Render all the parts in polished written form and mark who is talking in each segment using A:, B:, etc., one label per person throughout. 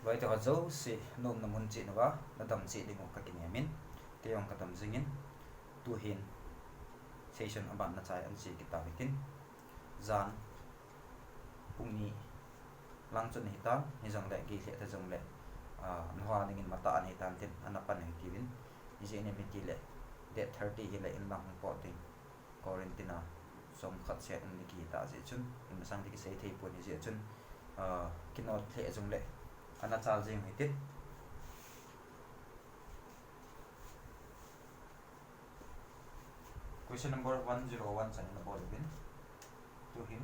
A: loi to zo si nom na mun chi nawa na dam chi dingo ka kin yamin te yong ka dam zingin tu hin session aban na chai an chi ki ta bikin zan pungni lang chun hi ta ni jong le gi le ta jong le nhwa ningin mata ani tan tin anapan ang kibin ni je ne mi ti le de 30 hi le in lang po ting quarantine som khat set ni ki ta je chun in sang ti ki sei thei po ni je chun kinot the jong le ana chal jing hi tit question number 101 chan na bol bin to him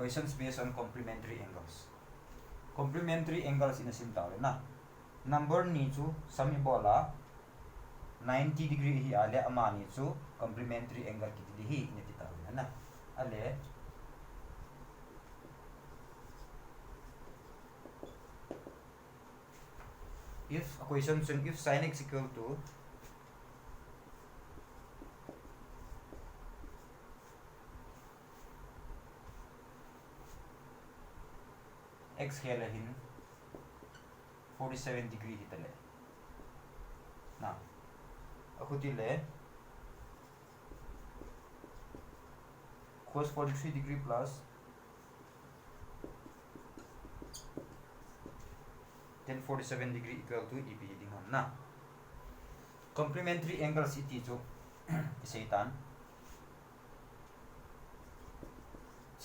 A: questions based on complementary angles. Complementary angles in a simple na number ni chu sami bola 90 degree hi ale ama ni chu complementary angle ki di hi ni ti ta na ale if equation if sin x equal to x hele hin 47 degree hitale na akutile cos 43 degree plus then 47 degree equal to ep dingham na complementary angles iti chu isaitan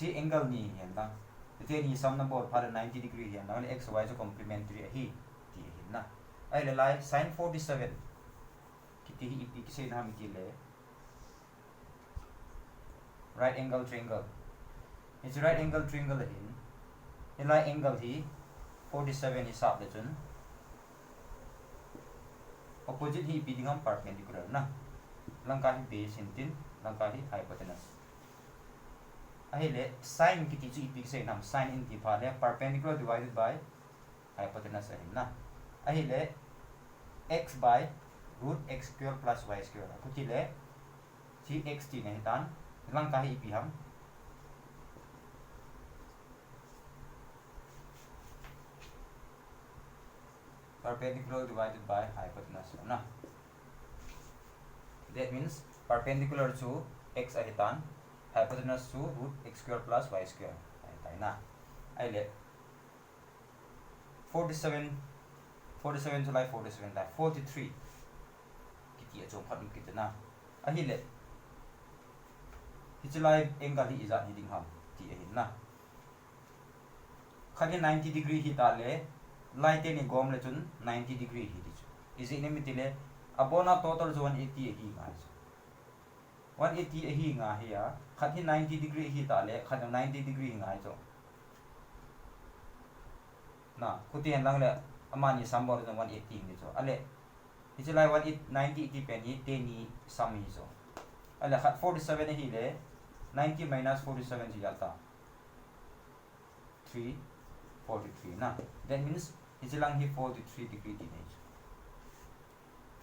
A: si angle ni yan lang ite ni sum number for 90 degree here now x y is complementary hi ti hi na ai le lai sin 47 kiti hi ip ki se na mi ti le right angle triangle it's right angle triangle in lai angle hi 47 is up le chun opposite hi ip dingam perpendicular na langka hi base tin langka hi hypotenuse ahile sin kiti chu ipik se nam sin in ti pha le perpendicular divided by hypotenuse ahin na ahile x by root x square plus y square akuti le chi x ti ne tan lang ka hi pi ham perpendicular divided by hypotenuse na that means perpendicular to x ahitan hypotenuse to root x square plus y square ay na ay le 47 to like 47 like 43 kiti acho phat kiti na ahi le hichilai angle hi izat ni ding ham ti ahin na khali 90 degree hi ta le light ni gom le chun 90 degree hi ti is in mi ti le abona total zone 180 hi ma 180 hi nga hiya khat hi 90 degree hi ta le khat 90 degree nga cho na khuti han lang le amani sambor no 180 ni cho ale hi lai 190 ti pen hi te ni sami cho ale khat 47 hi le 90 minus 47 ji yata 343 na that means hi lang hi 43 degree ti ne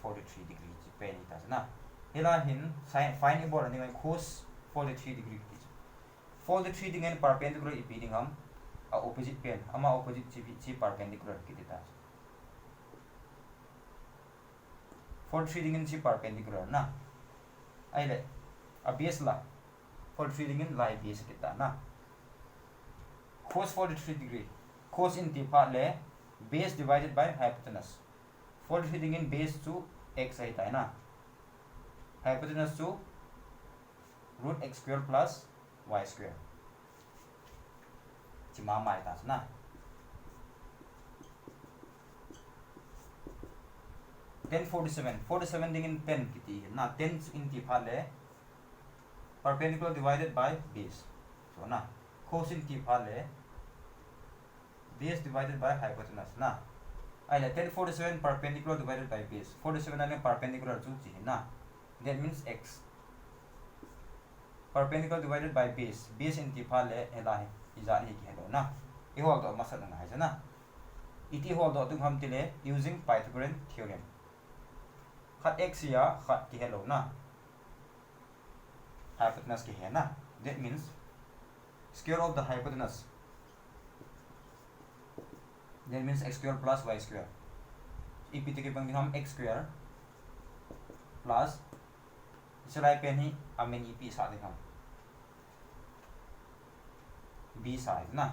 A: 43 degree ji pen hi ta na hila hin find about ani cos 43 degree ki 43 dengan perpendicular ip dingam a opposite pen ama opposite chi perpendicular ki dita 43 dengan chi perpendicular na ai le a base la 43 dengan lie base kita na cos 43 degree cos in ti pa le base divided by hypotenuse 43 dengan base to x ai ta na hypotenuse to root x square plus y square chima mai ta na then 47 dingin 10 kiti na 10 in ti pha le perpendicular divided by base so na cos in ti pha le base divided by hypotenuse na ai le 10 47 perpendicular divided by base 47 ane perpendicular chu chi na that means x perpendicular divided by base into pha le hela he izan hi hello na I hol do masat na hai jana iti hol do tung ham tile using Pythagorean theorem khat x ya khat ki hello na hypotenuse ki hai na that means square of the hypotenuse that means x square plus y square ipiti ke bang ham x square plus इसे pen ही amen EP साथ हम b side ना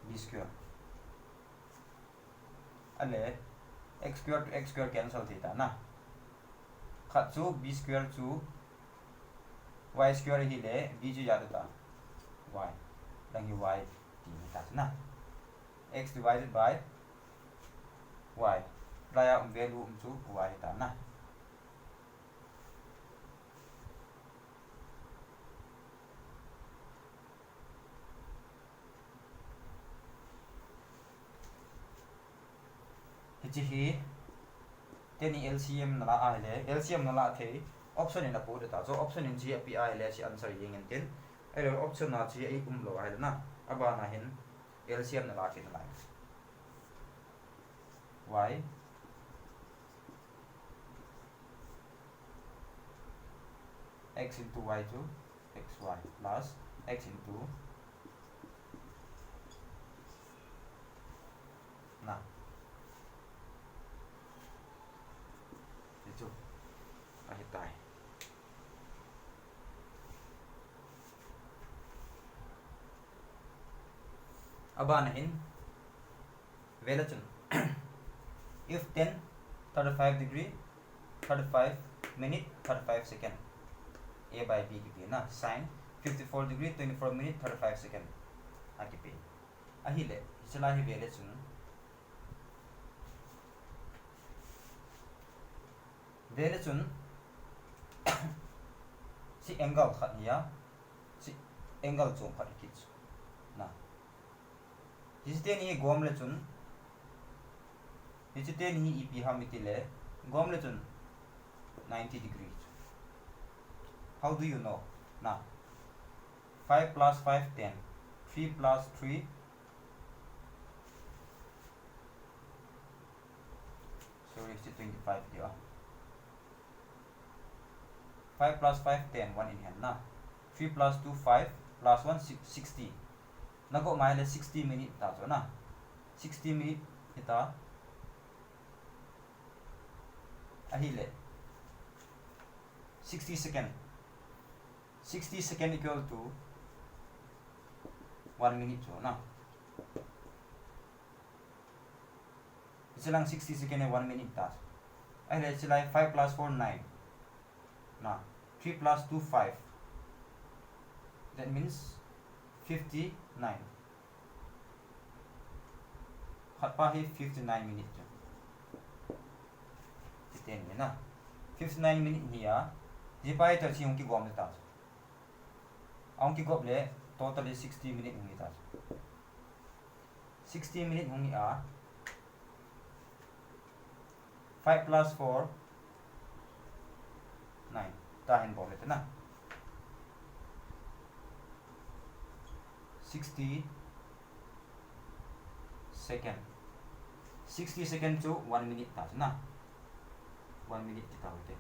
A: b square अले x square to x square cancel theta ना खच्चू b square चू y square ही ले b जो याद था y लंगी y थीटा ना x divided by y लाया वैल्यू चू y था ना ही तेनी LCM नला आले LCM नला थे ऑप्शन इन अपोड था जो ऑप्शन इन जी अपी आले छि आंसर येंगन तेन एरो ऑप्शन ना जी ए कुम लो आले ना अबा ना हिन LCM नला के नला y x into y to xy plus x into ना itu ahitai abanahin velachun if 10 35 degree 35 minute 35 second a by b ki na sin 54 degree 24 minute 35 second akipi ahile isalahi velachun velachun si angle khat ya si angle chung khat kich na jiste ni gom le chun jiste ni ep hamiti le gom le chun 90 degrees how do you know na 5 plus 5 10 3 plus 3 sorry it's 25 dia 5 plus 5 10 1 in hand na 3 plus 2 5 plus 1 60 nago maile 60 minute ta so na 60 minute ita ahile 60 second equal to 1 minute so na isilang 60 second e 1 minute ta ahile silai 5 plus 4 9 na 3 plus 2 5 that means 59 hat pa hi 59 minute ten na 59 minute hiya jipai ta chi ki gom ta ong ki gop le totally 60 minute ngi ta 60 minute ngi a 5 plus 4 9 tahin bol ito na 60 second 60 second to 1 minute ta na 1 minute kita hote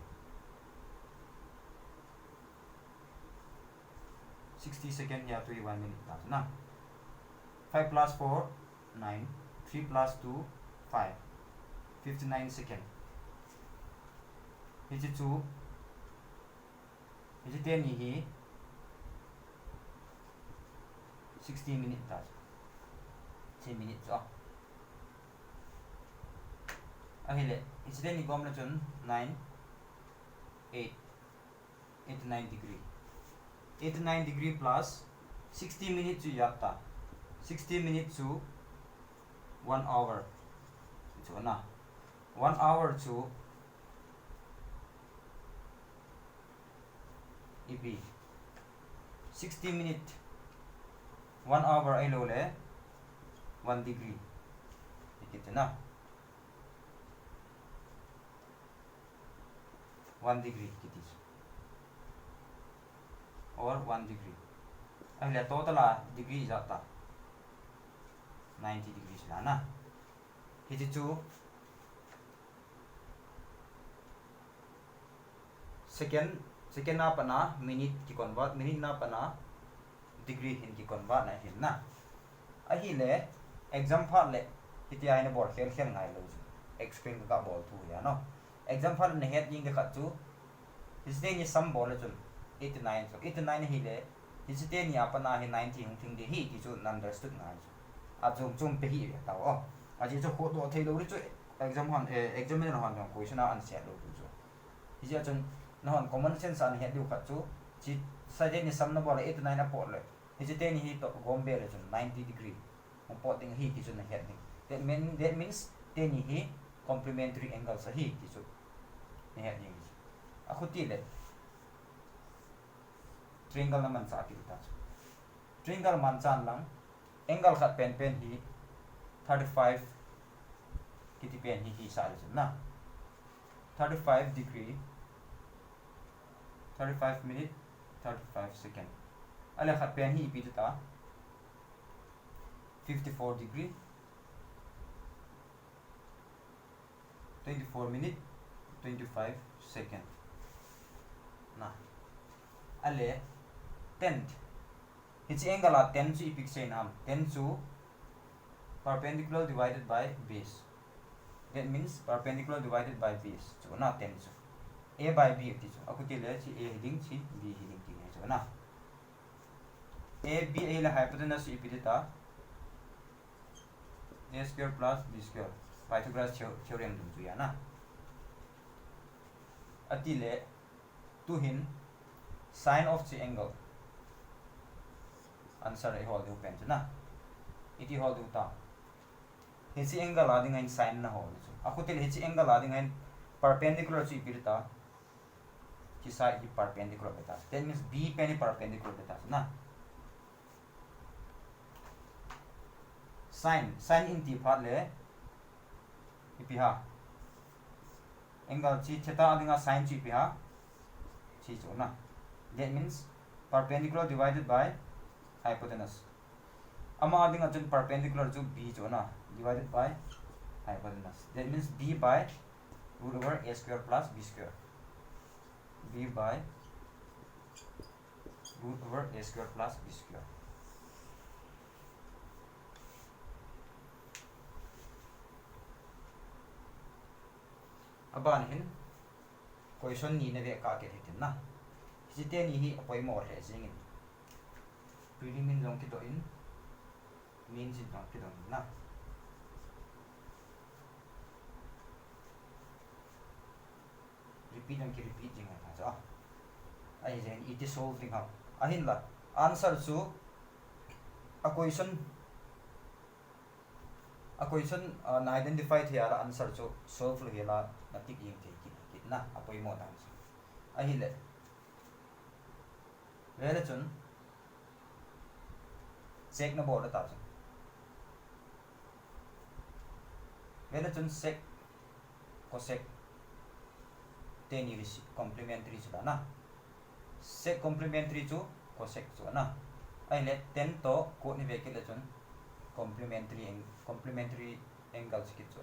A: 60 second ya to 1 minute ta na 5 plus 4 9 3 plus 2 5 59 second Hiji 2 Hiji 10 hi 60 minute ta 10 minutes oh ahile hiji 10 ni gom la chun 9 8 89 degree 89 degree plus 60 minutes to yatta 60 minutes to 1 hour so na 1 hour to EP 60 minute 1 hour ay lo le 1 degree ikita na 1 degree kitis or 1 degree अहिले total degree जाता 90 degrees ला ना हिची चु second ना पना minute की convert minute ना पना degree hin की convert ना hin ना अहिले exam फार ले हिती आइने board खेल खेल ngai lo explain का ball tu ya no exam फार ने head ying का चु हिची ni sum ball चुन 89 so 89 hi le हिची ni अपना hi 90 hung thing de hi की चु understood ngai azum zum pe hi ta o aji cho ko do thei lo ri chu exam hon examiner hon dong question answer lo chu hi ja chun na hon common sense an he du kha chu chi side ni sam na bol 89 na pot le hi ji te ni hi to gombe le chun 90 degree mo pot ding hi ki chun na he ding that means te ni hi complementary angle sa hi ki chu ni he ding a khuti le triangle na man sa ki ta triangle man chan lang angle khat pen hi 35 kiti pen hi sa na 35 degree 35 minute 35 second ala khat pen hi pi ta 54 degree 24 minute 25 second na ale 10 हिची angle 10 chu ipik say nam 10 chu perpendicular divided by base that means perpendicular divided by base chu na 10 chu a by b ti chu akuti le chi a heading chi b heading ti chu na a b a la hypotenuse ipita a square plus b square Pythagoras theorem dum chu ya na ati le tu hin sine of the angle answer e hol du pen na iti hol du ta hichi angle ading in sine na hol chu akutil hichi angle ading in perpendicular chi pirta chi side perpendicular beta that means b pen perpendicular beta na sine in ti phat le ipi ha angle chi theta ading sine chi pi ha chi chu na that means perpendicular divided by hypotenuse ama ading achun perpendicular to b jo na divided by hypotenuse that means b by root over a square plus b square b by root over a square plus b square aban hin question ni ne ve ka ke hitin na hite ni hi apoi mo re jingin prelimin long ki do in mean sin long ki do na repeat and repeat jing ha ja ai jen it is solving ha ahin la answer chu a question na identify thia la answer chu solve le la na tik ying the ki na apoi mo dan ahi le vele chun sec na board ta chu vele chun sec cosec ten is complementary chu na sec complementary chu cosec chu na ai le 10 to ko ni ve ke le chun complementary angles ki chu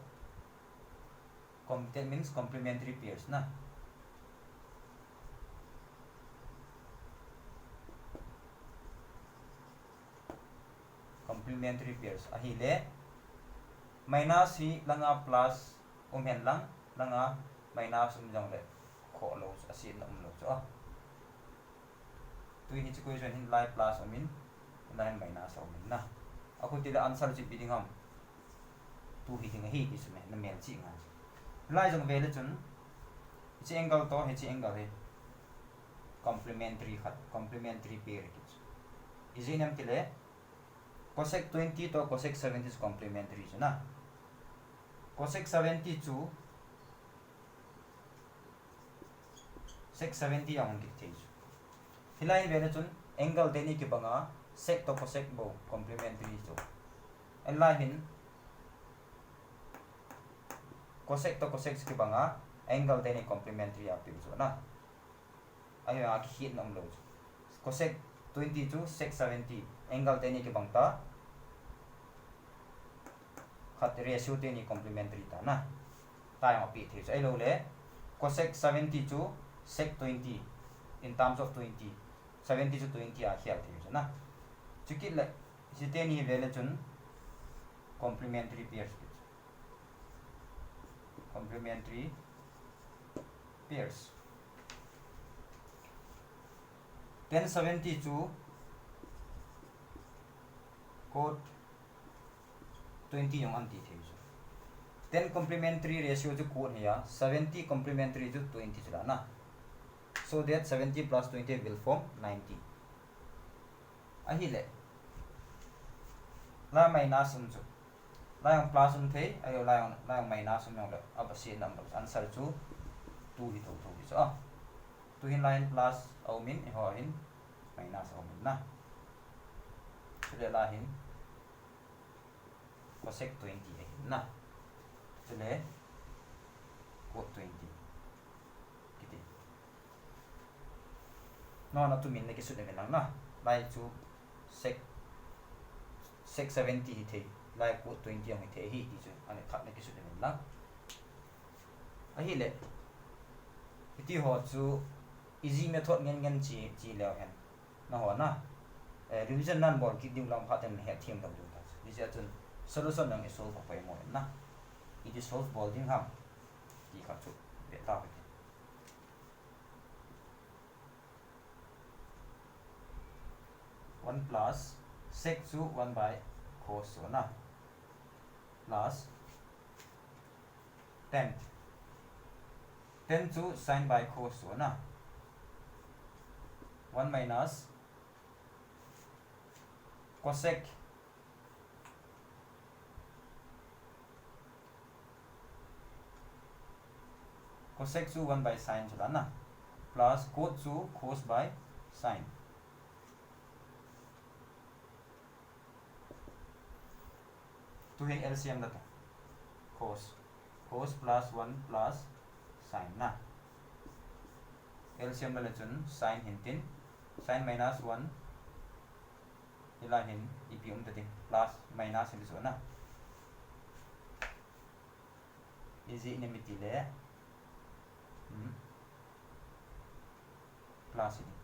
A: that means complementary pairs na complementary pairs ahi le minus hi langa plus men lang langa minus jong le kho lo asi na lo cho tu hi chi question hin lai plus min lai minus min na aku tidak answer chi biding ham tu hi thing hi is me na mel chi nga lai jong ve le chun chi angle to hi chi angle he complementary pair ki is in am tile cosec 20 to cosec 70 is complementary chu na cosec 70 chu sec 70 yang ki thei chu hilai ve le chun angle de ni ki banga sec to cosec bo complementary chu enla hin cosec to cosec ki banga angle de ni complementary api chu na ayo a ki hit nam lo chu cosec 20 chu sec 70 angle te ni ki bangta khat ratio te ni complementary ta na ta yang pi the ai lo le cosec 70 chu sec 20 in terms of 20 70 to 20 a hial the na chukit le jite ni vele chun complementary pairs complementary pairs 1070 chu cot 20 yung anti the 10 complementary ratio chu cot hiya 70 complementary chu 20 chula na so that 70 plus 20 will form 90 ahile la minus um chu la yung plus um the ayo la yung minus um yung aba si number answer chu 2 hi to so 2 hin line plus au min ho hin minus au min na chule la hin cosec 20 na chule cot 20 kiti no na tu min ne ki su de lang na lai chu sec 70 hi the lai cot 20 ang the hi ti chu ane khat ne ki su de lang ahile iti ho chu easy method ngen chi leo hen na ho na revision nan bor ki ding lam phaten he thim dam du ta this is a solution nang solve pa mo na it is solve bol ding ham ki kha chu be ta ba 1 plus sec chu 1 by cos so na plus 10 chu sin by cos so na 1 minus cosec chu 1 by sin chula na plus cot chu cos by sin to hin LCM na to cos plus 1 plus sin na LCM na chun sin hintin sin minus 1 ila hin ipium ta ding plus minus hin so na easy inimity le plus ini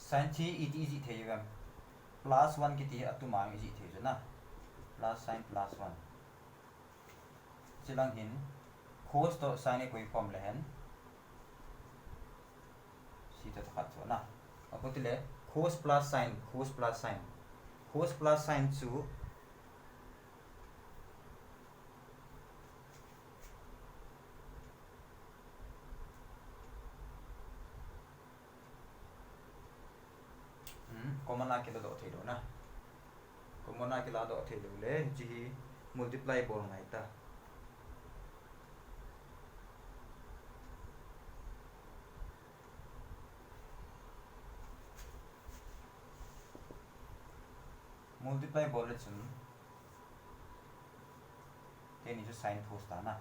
A: sin t it easy the yam plus 1 ki ti atu ma easy the na plus sin plus 1 chilang hin cos to sin e koi form le hen si ta khat so na apotile cos plus sin chu common na ke do the do na common na ke la do the le ji multiply bor ngai ta multiply bor le chun ke ni ju sin cos ta na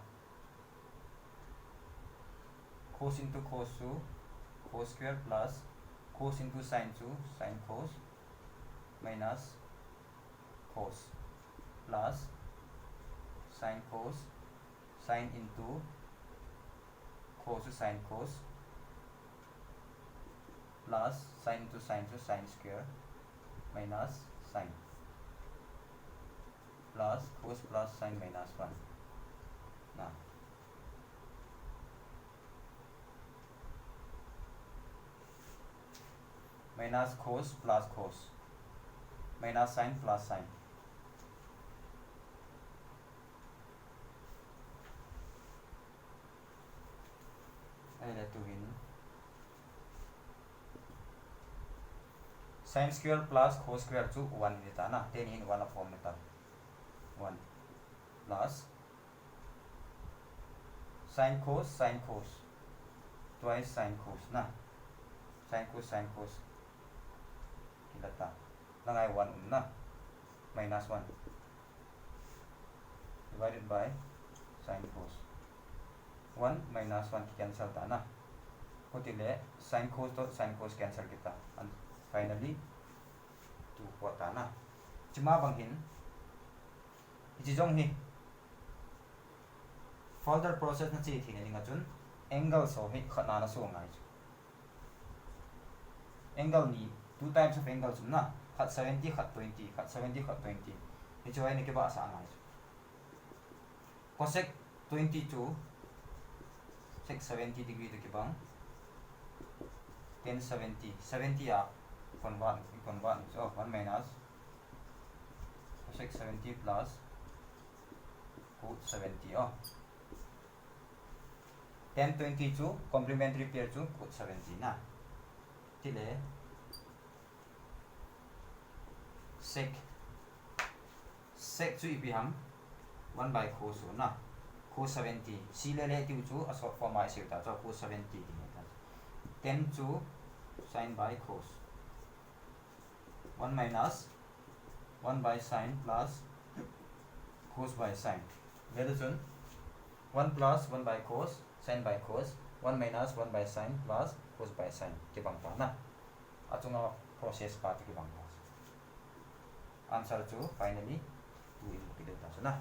A: cos into cos chu cos square plus cos into sin chu sin cos minus cos plus sin cos sin into cos sin cos plus sin into sin chu sin square minus sin plus cos plus sin minus 1 na minus cos plus cos minus sin plus sin ai là tu hin sin square plus cos square chu 1 ni ta na ten in 1 form ni ta 1 plus sin cos twice sin cos na sin cos kilata langai 1 na minus 1 divided by sin cos 1 minus 1 cancel ta na hotile sin cos cancel kita and finally 2 po ta na chima bang hin chi jong hi further process na chi thine ninga chun angle so hi khana na so ngai angle ni two types of angle chun na khat 70 khat 20 khat 70 khat 20 hi choi ni ke ba sa ngai cosec 22 sec 70 degree to ke bang 1070 ya convert so 1 minus cosec 70 plus cot 70 oh 1022 complementary pair to cot 70 na tile sec chu ibiham 1 by cos na cos 70 si le tu chu a short form ai siu ta cho cos 70 ni ta 10 chu sin by cos 1 minus 1 by sin plus cos by sin value chun 1 plus 1 by cos sin by cos 1 minus 1 by sin plus cos by sin ke bang pa na achunga process pa ke bang pa answer chu finally 2 in ke ta na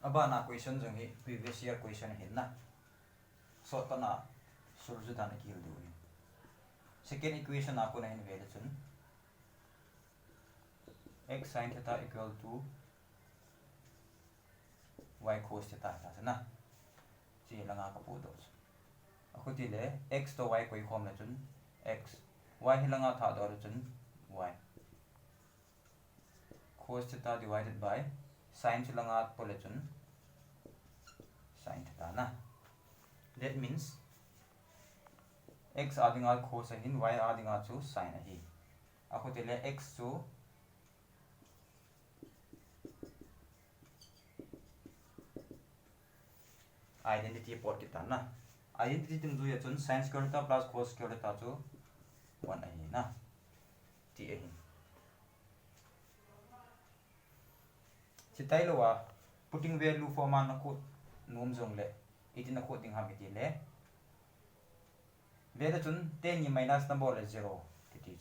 A: aba na question jong hi previous year question hin na so ta na solve da na ki du second equation na ko na hin value chun x sin theta equal to y cos theta ta na chi langa ka pu do akhuti le x to y koi khom la chun x y hilanga tha do chun y cos theta divided by sin chilanga pole chun sin theta na that means x adinga cos hin y adinga chu sin hi akhuti le x chu identity port kita na identity tung du ya chun sin square theta plus cos square theta chu 1 ai na ti ai chitai lo wa putting value form an ko nom jong le itin ko ding ha mi ti le value chun 10 ni minus number le 0 ti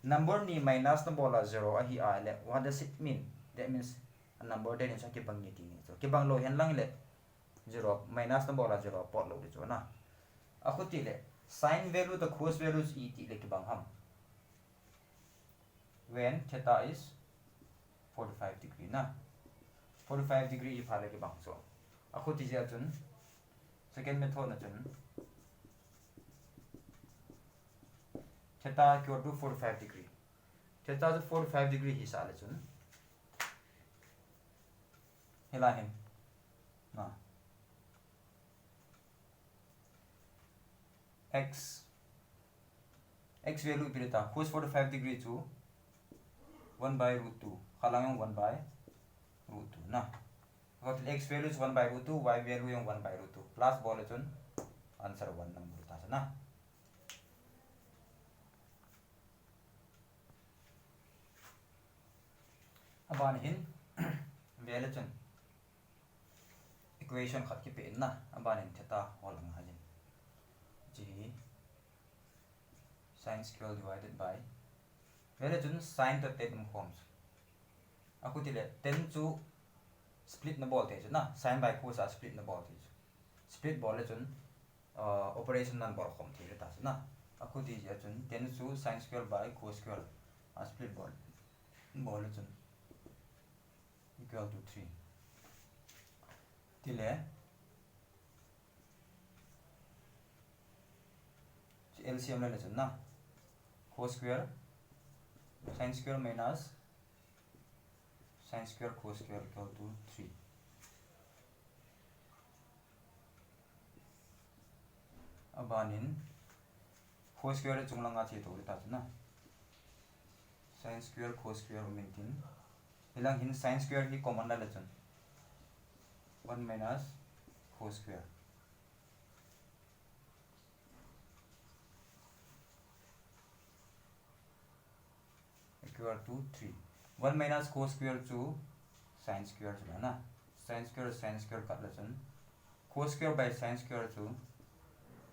A: number ni minus number la 0 a hi a le what does it mean that means a number then is ke bang ni ti ni so ke bang lo hen lang le 0 minus number la 0 pot lo de na akhuti le sin value the cos values e ti le ke bang ham when theta is 45 degree na 45 degree if hale ke bang so akhuti ja chun second method na chun theta equal to 45 degree theta is 45 degree hi sa le chun hela hin na x value pirita cos 45 degree to 1 by root 2 khalang 1 by root 2 na got x value is 1 by root 2 y value yung 1 by root 2 plus bole chun answer 1 nang bulta sa na aban hin value chun equation khat ki pe na aban hin theta holang halin g sin square divided by value chun sin to 10 forms akutile 10 chu split na ball the na sin by cos a split na ball the split ball chun operation nan ball khom the ta na akuti ja chun 10 chu sin square by cos square a split ball chun equal to 3 tile LCM le chun na cos square sin square minus sin square cos square equal to 3 abanin cos square chunglanga chi to ta chuna sin square cos square mintin hilang hin sin square hi common la chun 1 minus cos square equal to 3 1 minus cos square to sin square chula na sin square kat la chun cos square by sin square to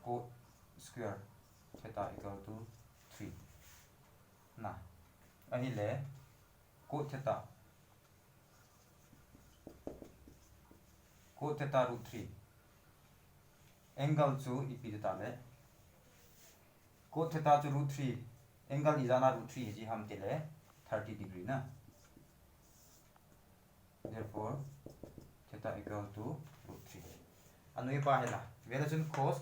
A: cos square theta equal to 3 na ahi le cos theta root 3 angle to ep theta le cos theta to root 3 angle izana root 3 ji ham tile 30 degree na therefore theta equal to root 3 anu pa hela vela chun cos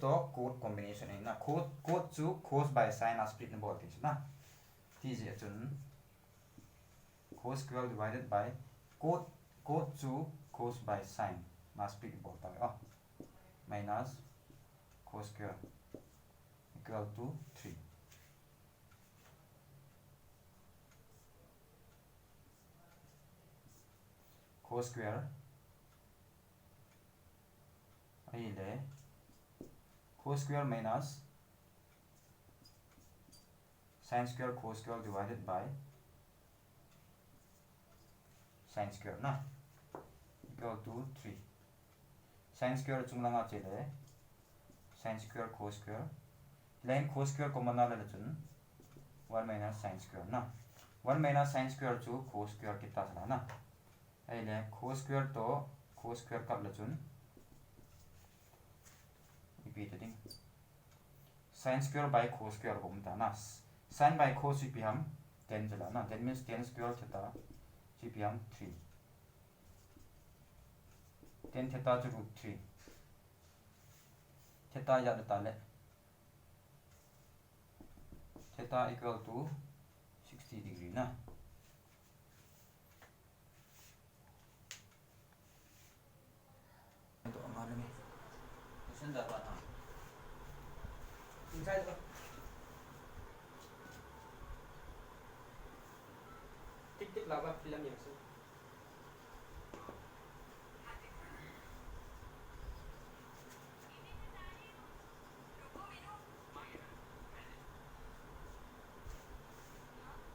A: to cos combination na cos to cos by sin as split na both is na t is chun cos square divided by cos to cos by sin na split both ta minus cos square equal to 3 cos square ahi le cos square minus sin square cos square divided by sin square na equal to 3 sin square chunglanga chele sin square cos square line cos square common na la chun 1 minus sin square na 1 minus sin square to cos square kita sala na ai le cos square to cos square kap la chun repeating sin square by cos square gom ta na sin by cos pi ham 10 jala na that means 10 square theta pi ham 3 10 theta to root 3 theta ya ta le theta equal to 60 degree na itu amane me question da ba na inside the
B: tik tik lava film yang se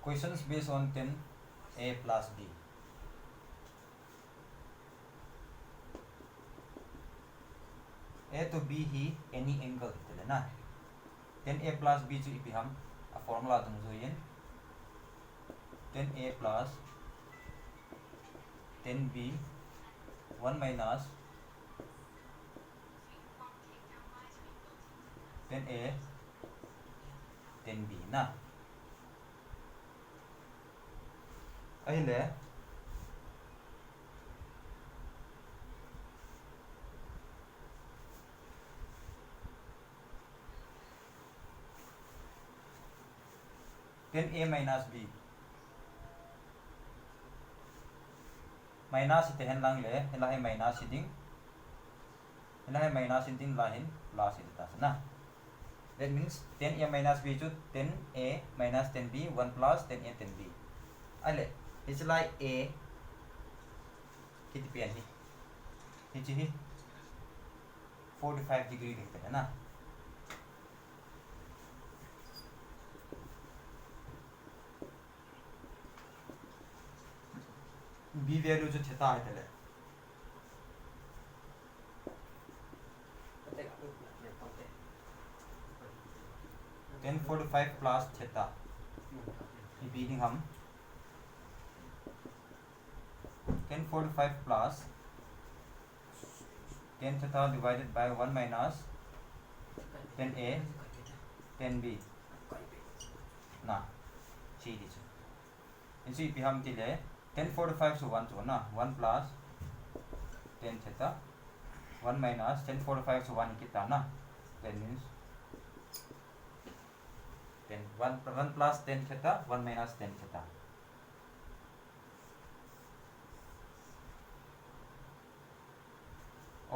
A: questions based on 10 a plus b a to b hi any angle tele na 10 a plus b chu ipi ham a formula dung zo yen 10 a plus 10 b 1 minus 10 a 10 b na ai le then a minus b minus ite hen lang le hela he minus ding lahin plus ita na that means 10a minus b to 10a minus 10b 1 plus 10a 10b ale it's like a kiti pian hi hi 45 degree देखते हैं ना b value जो theta है तेरे 1045 plus theta repeating हम 1045 plus 10 theta divided by 1 minus 10a 10b ना चीज़ इसी पे हम दिले 1045 to 1 to ना 1 plus 10 theta 1 minus 1045 to 1 कितना ना that means 1 plus 10 theta 1 minus 10 theta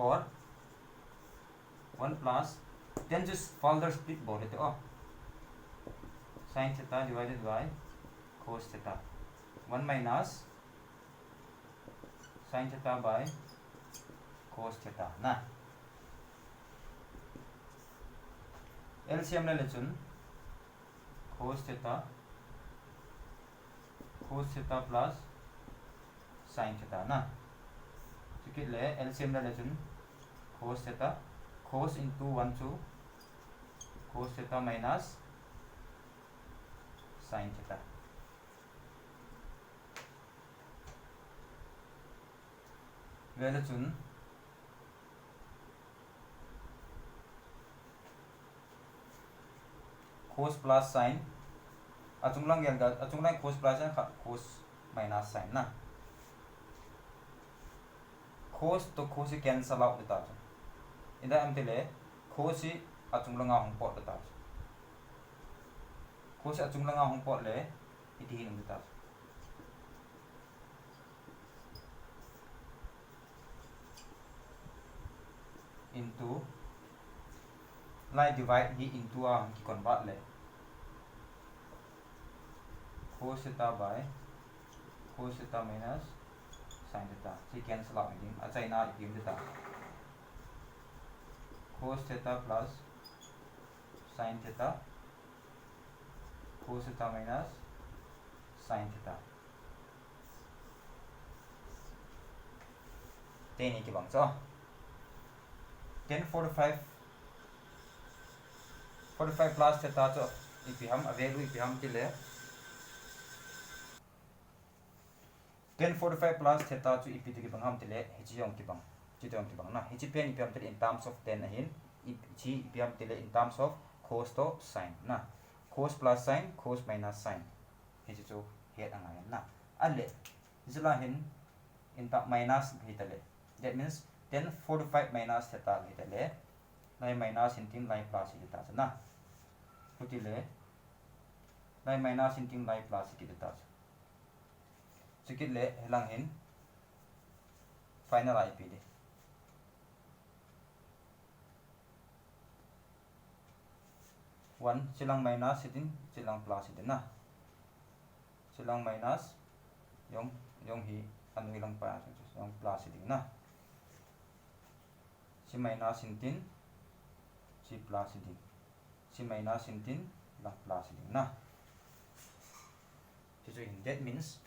A: or 1 plus then just further split both it off sin theta divided by cos theta 1 minus sin theta by cos theta na LCM le chun cos theta plus sin theta na chukit le LCM le chun cos theta cos into 1 to cos theta minus sin theta le chun cos plus sin achunglang gel ga achunglang cos plus and cos minus sin na cos to cos cancel out data ida amtile cos achunglang hong pot data cos achunglang hong pot le idihin data into line divide hi into a ki convert le cos theta by cos theta minus sin theta si cancel out din achai na ikim theta cos theta plus sin theta cos theta minus sin theta tên ki bang cho then 45 plus theta cho if हम value if हम के ले then 45 plus theta cho if के bang हम के ले h yom के bang chi yom के bang na h pen if हम के in terms of 10 ahin chi if हम के ले in terms of cos to sin na cos plus sin cos minus sin h cho het angai na alle isla hin in ta minus hitale that means then 45 minus theta hitale lai minus intim lai plus theta na utile lai minus intim lai plus theta sikit le helang hin final ip de 1 silang minus itin silang plus itin na silang minus yung hi anu ilang pa yung plus itin na si minus intin si plus itin si minus intin lang plus itin na so that means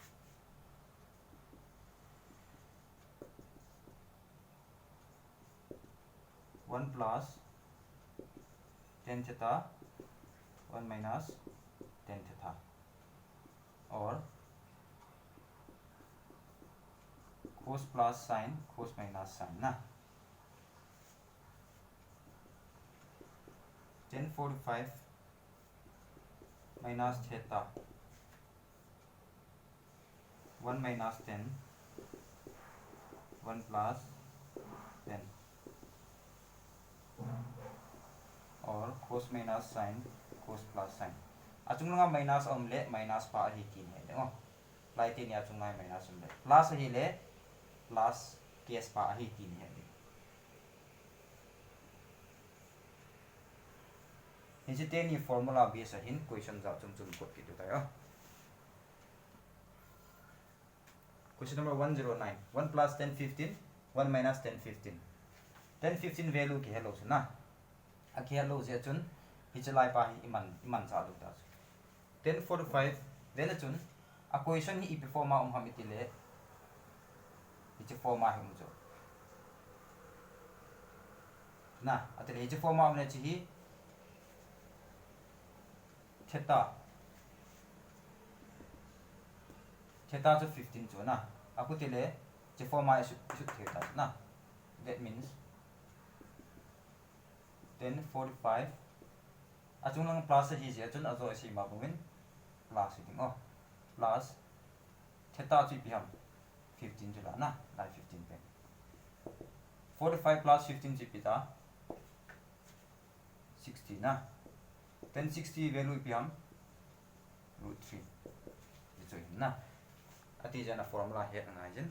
A: one plus tan theta 1 minus tan theta or cos plus sin cos minus sin na tan 45 minus theta 1 minus tan 1 plus tan or cos minus sin cos plus sin achunga minus omle minus pa hi tin he de lai tin ya chunga minus omle plus hi le plus case pa hi tin he de hi te ni formula base hin question ja chung chung kot ki ta yo question number 109 1 plus 10 15 1 minus 10 15 10 15 value ki hello na aki hello je chun hichalai pa hi iman cha du ta 10 45 value chun a question hi ipi forma ham itile hiche forma hi mu jo na atile hiche forma amne chi hi theta cho 15 cho na akutile che forma should theta na that means 10 45 achung lang plus hi je chun azo si ma buin plus ding plus theta chi piam 15 jula na lai 15 pe 45 plus 15 chi pita 60 na 10 60 value piam √3 icho na ati jana formula he ngai jen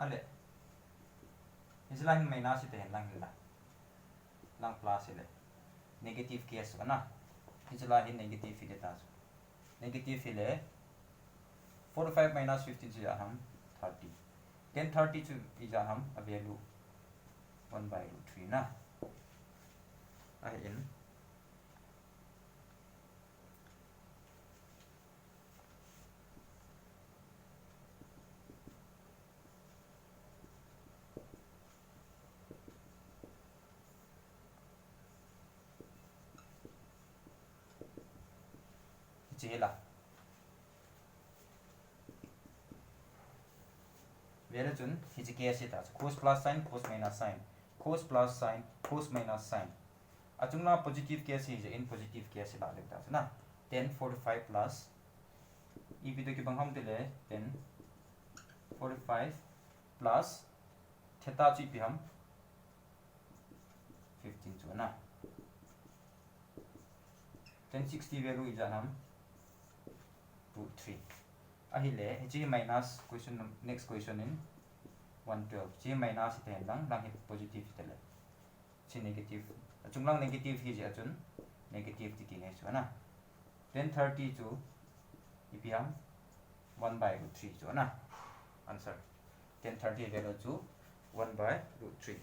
A: ale islang minus ite lang hila lang plus ile negative case na islang negative ile ta negative ile 45 minus 15 से हम 30 then 30 to is हम a value 1 by root 3 ना I in चेला वेले चुन his case इता cos plus sin cos minus sin cos plus sin cos minus sin achungna positive case is in positive case la lekta na 10 45 plus e bi to ki bangham dile 10 45 plus theta chi pi ham 15 chu na 1060 value is anam root 3 ahile g minus question next question in 112 g minus ite lang lang positive tele chi negative achung lang negative hi je achun negative ti ne chu na then 30 chu ipiam 1 by root 3 chu na answer then 30 value chu 1 by root 3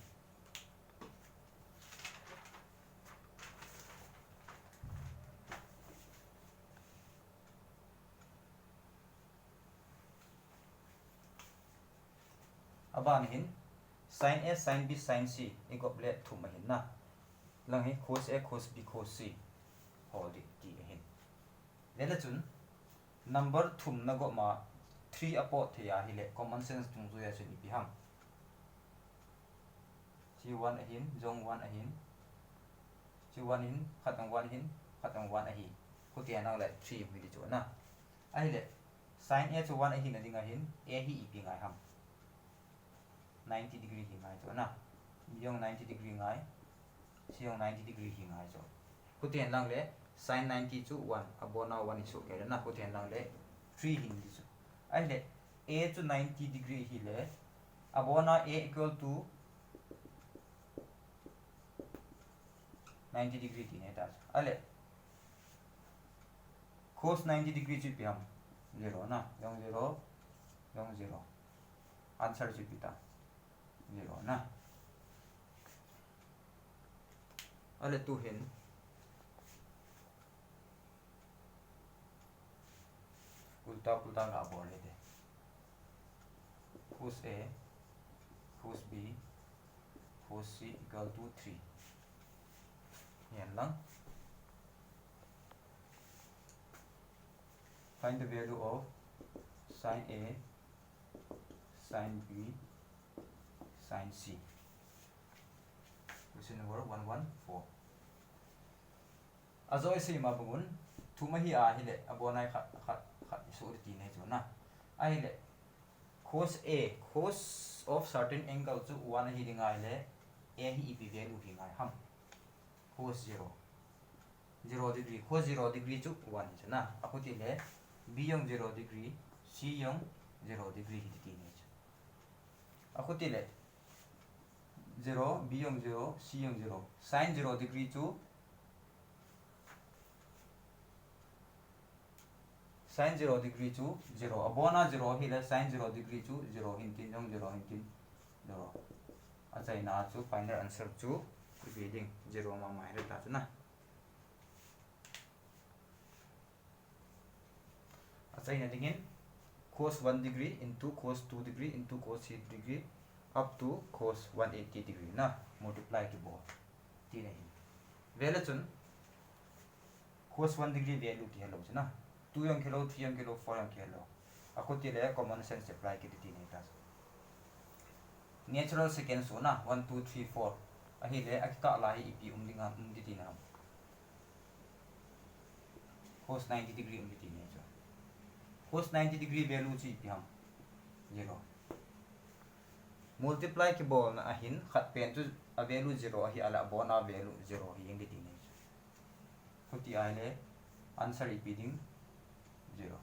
A: aban hin sin a sin b sin c equal thum hin na lang hi cos a cos b cos c hol di ti hin lele chun number thum na go ma 3 apo thia hi le common sense tung zu ya chun bi ham chi 1 hin jong 1 hin chi 1 hin khatang 1 hin khatang 1 hi ko ti na le 3 mi di chu na ai le sin a chu 1 hin na dinga hin a hi pi ngai ham 90 degree hi ngai cho na yong 90 degree ngai siong 90 degree hi ngai cho kuten lang le sin 90 chu 1 abona 1 isu ke na kuten lang le 3 hin di chu ai le a chu 90 degree hi le abona a equal to 90 degree ti ne ta ale cos 90 degree chu pi ham 0 na yong 0 answer chu pi ta 0 na ale tu hin ulta pulta ga bole de cos a cos b cos c equal to 3 yan lang find the value of sin a sin b sin c question number 114 azoi se ma bungun thuma hi a hi le abonai khat isu ti ne chu na ai le cos a cos of certain angle chu 1 hi dinga le a hi b value hi ngai ham cos 0 degree cos 0 degree chu 1 chu na akuti le b yong 0 degree c yong 0 degree hi ti ne chu akuti le 0 b yong 0 c yong 0 sin 0 degree chu sin 0 degree chu 0 abona 0 hi le sin 0 degree chu 0 hin tin yong 0 hin tin 0 achai na chu final answer chu reading 0 ma mai re ta chu na achai na dingin cos 1 degree into cos 2 degree into cos 3 degree up to cos 180 degree na multiply ki bo ti nahi vela chun cos 1 degree value ti hello chuna 2 yong kilo 3 yong kilo 4 yong kilo ako ti le common sense apply ki ti nahi ta natural second so na 1 2 3 4 ahi le akita la hi ipi umdinga umdi ti na cos 90 degree umdi ti nahi cos 90 degree value chi pi ham 0 multiply ki bol na ahin khat pen tu a value 0 hi ala bona value 0 hi ing ti ne khuti ai le answer repeating 0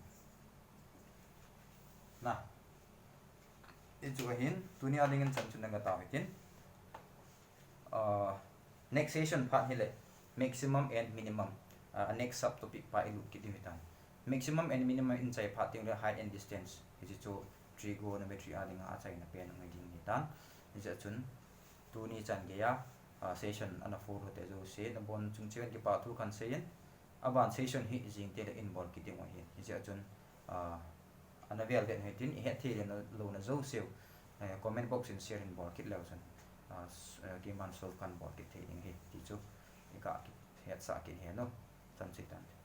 A: na chu hin tunia ding chan chun nga ta hitin next session phat hile maximum and minimum next subtopic pa ilu kidimitan maximum and minimum in chai phating le height and distance hi chu trigonometry ading a chai na pen ngai ding hitan hi chun tu ni chan ge ya session ana for te zo se na bon chung chen ki pa thu kan se yin aban session hi jing te in bol ki ding hi hi chun ana vel den hitin he the le lo na zo se comment box in share in bol kit lo chan ki man solve kan bol ki the ding hi ti chu ka ki het sa ki he no chan chitan